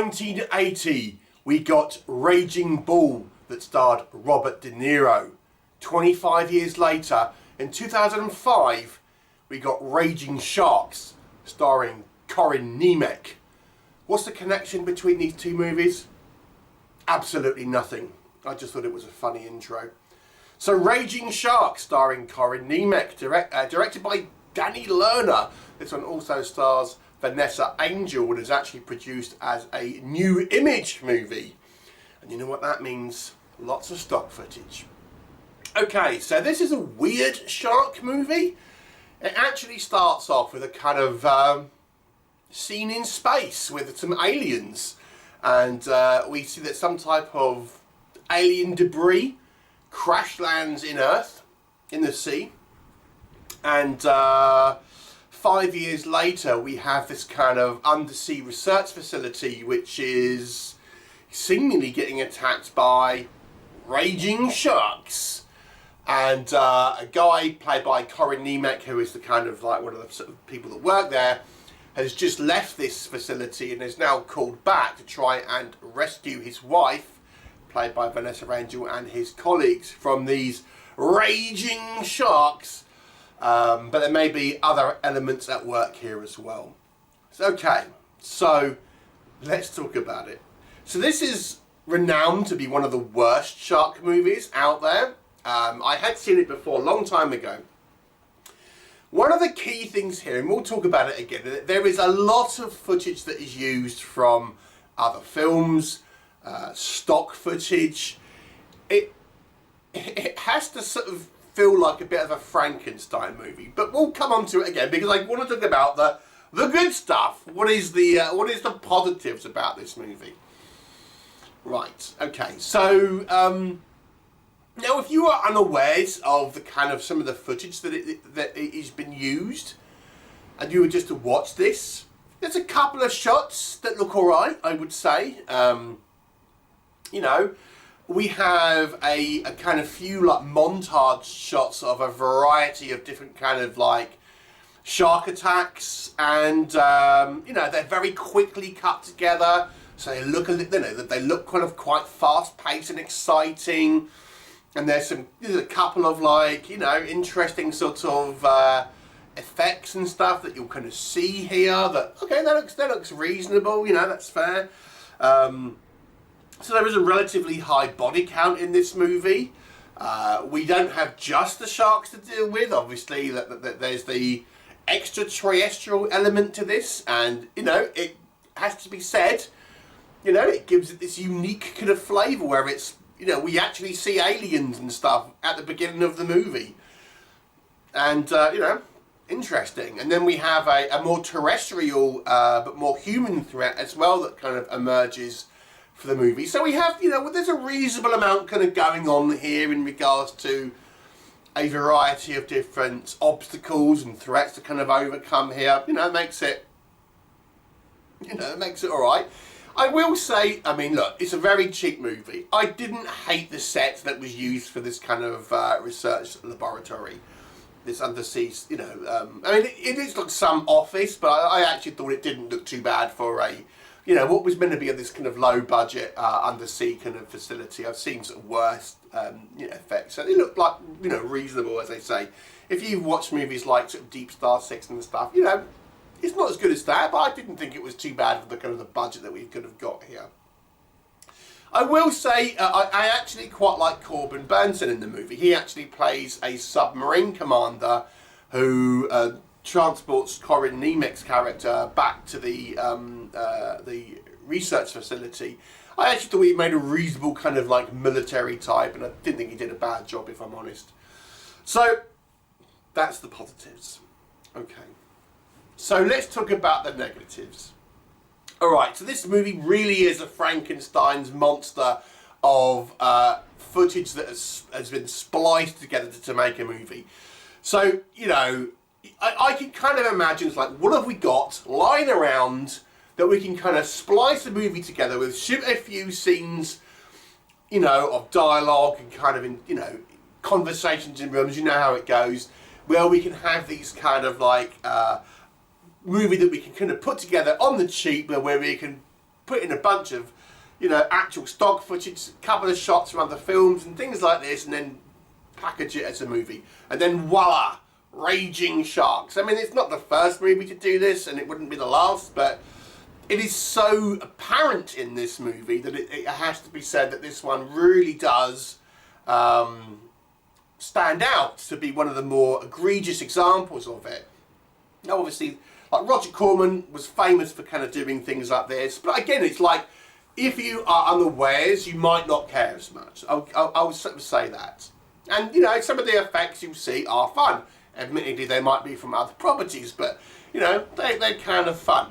1980, we got Raging Bull that starred Robert De Niro. 25 years later, in 2005, we got Raging Sharks starring Corin Nemec. What's the connection between these two movies? Absolutely nothing. I just thought it was a funny intro. So Raging Sharks starring Corin Nemec, directed by Danny Lerner. This one also stars Vanessa Angel and is actually produced as a new image movie. And you know what that means? Lots of stock footage. Okay, so this is a weird shark movie. It actually starts off with a kind of scene in space with some aliens. And we see that some type of alien debris crash lands in Earth, in the sea. And 5 years later, we have this kind of undersea research facility, which is seemingly getting attacked by raging sharks. And a guy played by Corin Nemec, who is the kind of like one of the sort of people that work there, has just left this facility and is now called back to try and rescue his wife, played by Vanessa Angel, and his colleagues from these raging sharks. But there may be other elements at work here as well. Okay, so let's talk about it. So this is renowned to be one of the worst shark movies out there. I had seen it before a long time ago. One of the key things here, and we'll talk about it again, there is a lot of footage that is used from other films, stock footage. It has to sort of feel like a bit of a Frankenstein movie, but we'll come on to it again because I want to talk about the good stuff. What is the positives about this movie? Right. Okay. So now, if you are unawares of the kind of some of the footage that it has been used, and you were just to watch this, there's a couple of shots that look alright, I would say. You know, we have a kind of few like montage shots of a variety of different kind of like shark attacks, and you know, they're very quickly cut together, so they look a little, you know, they look kind of quite fast paced and exciting. And there's a couple of like, you know, interesting sort of effects and stuff that you'll kind of see here. That okay, that looks reasonable. You know, that's fair. So there is a relatively high body count in this movie. We don't have just the sharks to deal with. Obviously, that there's the extraterrestrial element to this, and you know, it has to be said. You know, it gives it this unique kind of flavour where it's, you know, we actually see aliens and stuff at the beginning of the movie. And, you know, interesting. And then we have a more terrestrial, but more human threat as well that kind of emerges for the movie. So we have, you know, there's a reasonable amount kind of going on here in regards to a variety of different obstacles and threats to kind of overcome here. You know, it makes it all right. I will say, I mean, look, it's a very cheap movie. I didn't hate the set that was used for this kind of research laboratory. This undersea, you know, I mean, it is like some office, but I actually thought it didn't look too bad for a, you know, what was meant to be this kind of low budget undersea kind of facility. I've seen sort of worse, you know, effects. So it looked like, you know, reasonable, as they say. If you've watched movies like sort of Deep Star 6 and stuff, you know, it's not as good as that, but I didn't think it was too bad for the kind of the budget that we could have got here. I will say I actually quite like Corbin Burnson in the movie. He actually plays a submarine commander who transports Corin Nemec's character back to the research facility. I actually thought he made a reasonable kind of like military type, and I didn't think he did a bad job, if I'm honest. So that's the positives. Okay. So let's talk about the negatives. Alright, so this movie really is a Frankenstein's monster of footage that has been spliced together to make a movie. So, you know, I can kind of imagine, it's like, what have we got lying around that we can kind of splice the movie together with, shoot a few scenes, you know, of dialogue and kind of, you know, conversations in rooms, you know how it goes, where we can have these kind of like movie that we can kind of put together on the cheap, where we can put in a bunch of, you know, actual stock footage, a couple of shots from other films and things like this, and then package it as a movie. And then voila, raging sharks. I mean, it's not the first movie to do this, and it wouldn't be the last, but it is so apparent in this movie that it has to be said that this one really does stand out to be one of the more egregious examples of it. Now, obviously, like Roger Corman was famous for kind of doing things like this, but again, it's like, if you are unawares, you might not care as much. I'll sort of say that. And, you know, some of the effects you see are fun. Admittedly, they might be from other properties, but, you know, they're kind of fun.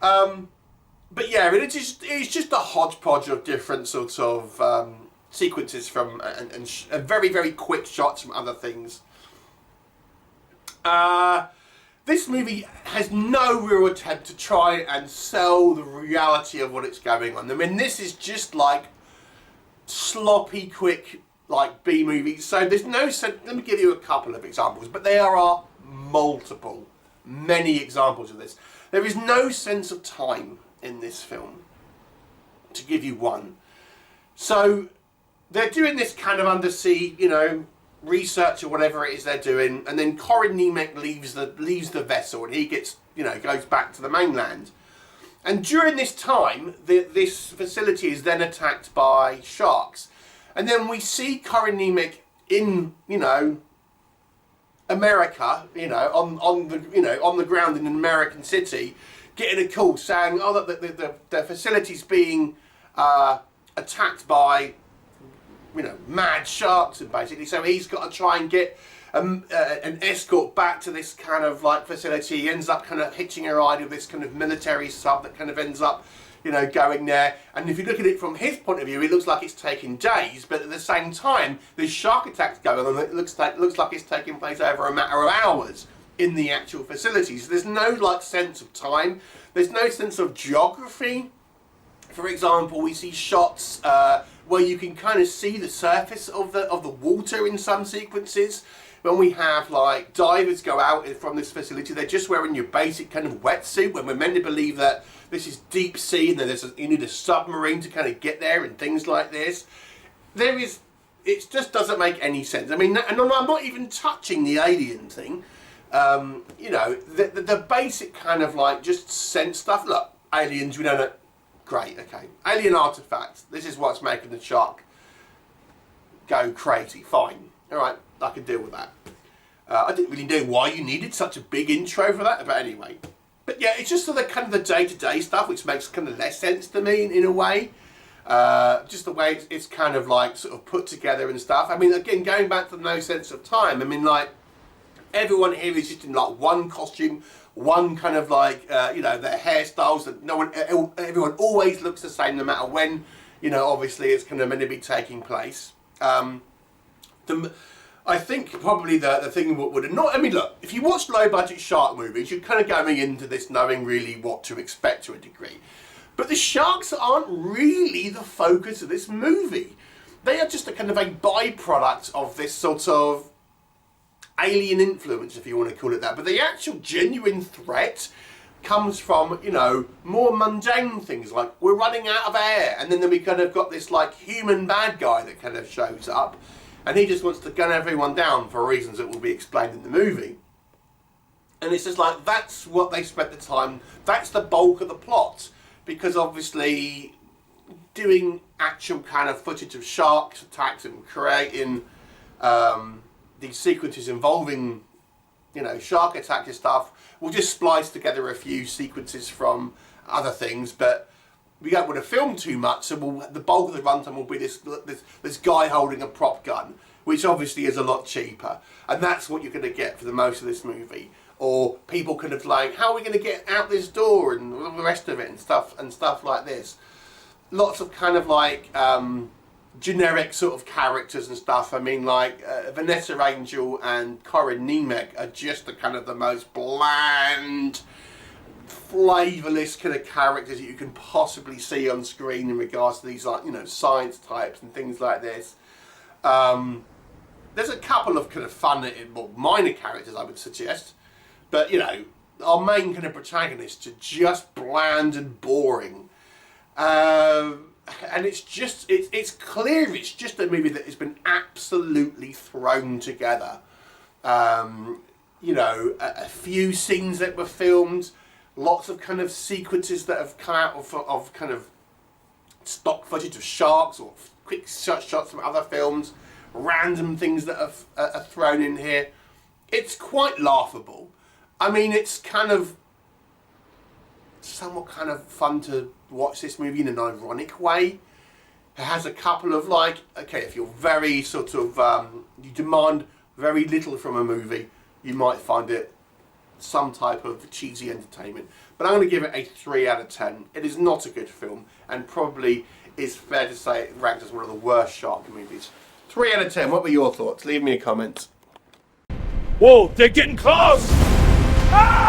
But yeah, it's just a hodgepodge of different sorts of sequences from and very, very quick shots from other things. This movie has no real attempt to try and sell the reality of what it's going on. I mean, this is just like sloppy, quick, like B movies. So there's no sense. Let me give you a couple of examples, but there are many examples of this. There is no sense of time in this film, to give you one. So they're doing this kind of undersea, you know, research or whatever it is they're doing, and then Corin Nemec leaves the vessel, and he gets, you know, goes back to the mainland. And during this time, this facility is then attacked by sharks, and then we see Corin Nemec in, you know, America, you know, on the ground in an American city, getting a call saying, oh, that the facility's being attacked by, you know, mad sharks, and basically, so he's got to try and get an escort back to this kind of like facility. He ends up kind of hitching a ride with this kind of military sub that kind of ends up, you know, going there. And if you look at it from his point of view, it looks like it's taking days, but at the same time, there's shark attacks going on. It looks like it's taking place over a matter of hours in the actual facility. So there's no like sense of time. There's no sense of geography. For example, we see shots where you can kind of see the surface of the water in some sequences. When we have like divers go out from this facility, they're just wearing your basic kind of wetsuit, when we're meant to believe that this is deep sea and that you need a submarine to kind of get there and things like this. It just doesn't make any sense. I mean, and I'm not even touching the alien thing. You know, the basic kind of like just sense stuff. Look, aliens, we don't know. Great, okay. Alien artifacts. This is what's making the shark go crazy. Fine. All right, I can deal with that. I didn't really know why you needed such a big intro for that, but anyway. But yeah, it's just sort of kind of the day-to-day stuff, which makes kind of less sense to me in a way. Just the way it's kind of like sort of put together and stuff. I mean, again, going back to the no sense of time, I mean, like, everyone here is just in like one costume, one kind of like, you know, their hairstyles that everyone always looks the same no matter when, you know, obviously it's kind of meant to be taking place. I think probably the thing would annoy, I mean, look, if you watch low budget shark movies, you're kind of going into this knowing really what to expect to a degree. But the sharks aren't really the focus of this movie. They are just a kind of a byproduct of this sort of alien influence, if you want to call it that. But the actual genuine threat comes from, you know, more mundane things, like we're running out of air, and then we kind of got this like human bad guy that kind of shows up, and he just wants to gun everyone down for reasons that will be explained in the movie. And it's just like, that's what they spent the time, that's the bulk of the plot, because obviously doing actual kind of footage of sharks attacks and creating these sequences involving, you know, shark attacks and stuff, we'll just splice together a few sequences from other things, but we don't want to film too much, so the bulk of the runtime will be this guy holding a prop gun, which obviously is a lot cheaper, and that's what you're going to get for the most of this movie. Or people kind of like, how are we going to get out this door and all the rest of it and stuff like this. Lots of kind of like generic sort of characters and stuff. I mean, like Vanessa Angel and Corin Nemec are just the kind of the most bland, flavourless kind of characters that you can possibly see on screen in regards to these, like, you know, science types and things like this. There's a couple of kind of fun, well, minor characters I would suggest, but you know, our main kind of protagonists are just bland and boring. And it's just, it's clear it's just a movie that has been absolutely thrown together. You know, a few scenes that were filmed, lots of kind of sequences that have come out of kind of stock footage of sharks or quick shots from other films, random things that are thrown in here. It's quite laughable. I mean, it's kind of somewhat kind of fun to watch this movie in an ironic way. It has a couple of, like, okay, if you're very sort of, you demand very little from a movie, you might find it some type of cheesy entertainment. But I'm going to give it a 3 out of 10. It is not a good film, and probably is fair to say it ranks as one of the worst shark movies. 3 out of 10. What were your thoughts? Leave me a comment. Whoa, they're getting close! Ah!